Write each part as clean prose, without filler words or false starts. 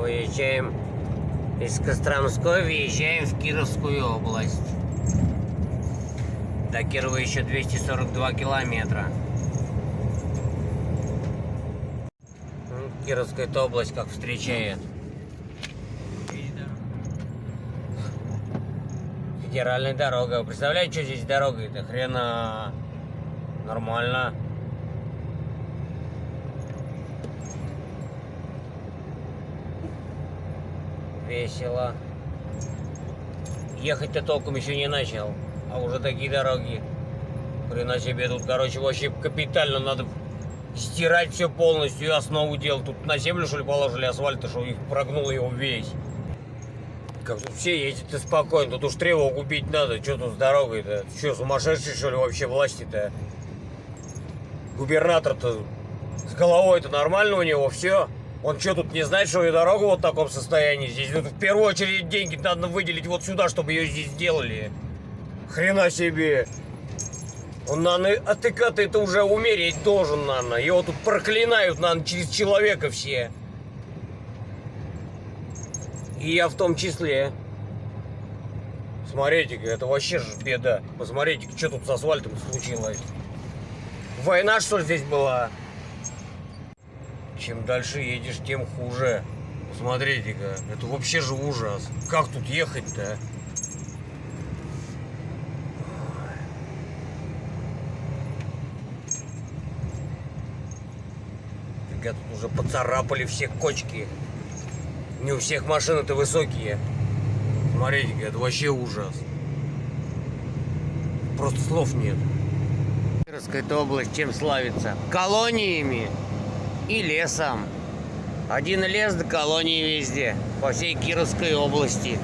Выезжаем из Костромской, въезжаем в Кировскую область. До Кирова еще 242 километра. Кировская область как встречает. Федеральная дорога. Представляете, что здесь дорога-то? Хрена нормально. Весело. Ехать-то толком еще не начал, а уже такие дороги. Хрена себе, тут, короче, вообще капитально надо стирать все полностью и основу делать. Тут на землю, что ли, положили асфальт, что их прогнуло его весь. Как тут все ездят спокойно, тут уж тревогу бить надо. Что тут с дорогой-то? Что, сумасшедший, что ли, вообще власти-то? Губернатор-то с головой-то нормально у него, все. Он что, тут не знает, что и дорога вот в таком состоянии здесь? Тут в первую очередь деньги надо выделить вот сюда, чтобы ее здесь сделали. Хрена себе. Он, наверное, от ТК-то уже умереть должен, наверное. Его тут проклинают, наверное, через человека все. И я в том числе. Смотрите-ка, это вообще же беда. Посмотрите-ка, что тут с асфальтом случилось. Война, что ли, здесь была? Чем дальше едешь, тем хуже. Смотрите-ка, это вообще же ужас. Как тут ехать-то? Фига, тут уже поцарапали все кочки. Не у всех машины-то высокие. Смотрите-ка, это вообще ужас. Просто слов нет. Кировская область чем славится? Колониями и лесом. Один лес до колонии везде, по всей Кировской области.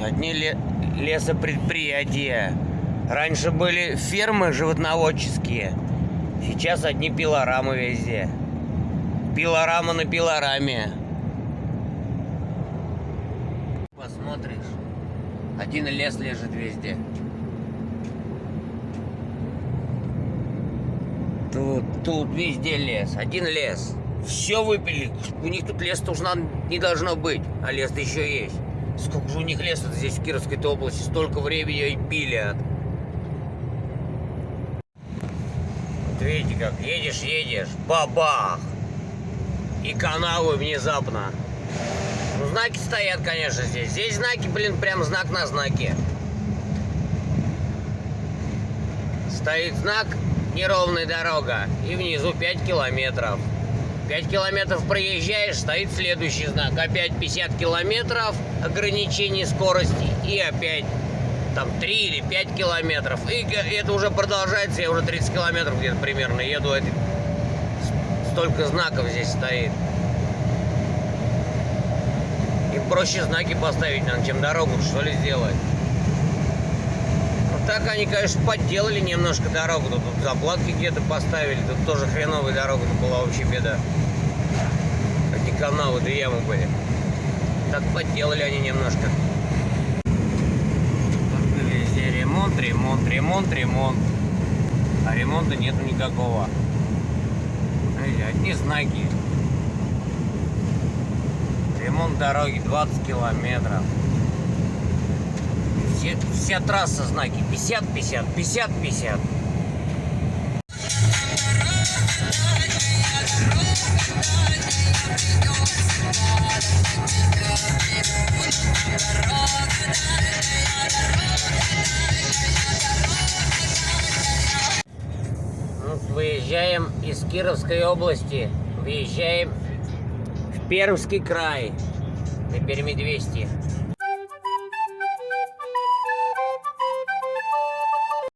Одни лесопредприятия. Раньше были фермы животноводческие. Сейчас одни пилорамы везде. Пилорама на пилораме. Посмотришь, один лес лежит везде. Тут везде лес, один лес. Все выпили. У них тут лес-то уж не должно быть, а лес-то еще есть. Сколько же у них леса здесь в Кировской области, столько времени и пилят. Вот видите как, едешь, бабах. И канавы внезапно. Ну, знаки стоят, конечно, здесь. Здесь знаки, блин, прям знак на знаке. Стоит знак «Неровная дорога». И внизу 5 километров. 5 километров проезжаешь, стоит следующий знак. Опять 50 километров ограничение скорости. И опять там 3 или 5 километров. И это уже продолжается. Я уже 30 километров где-то примерно еду. Столько знаков здесь стоит. Им проще знаки поставить, наверное, чем дорогу, что ли, сделать. Ну, так они, конечно, подделали немножко дорогу. Тут заплатки где-то поставили. Тут тоже хреновая дорога, тут была вообще беда. Какие каналы, да ямы были. Так подделали они немножко. Только везде ремонт. А ремонта нету никакого. Одни знаки. Ремонт дороги 20 километров. Вся трасса знаки 50-50. Выезжаем из Кировской области, въезжаем в Пермский край, на Перми 200.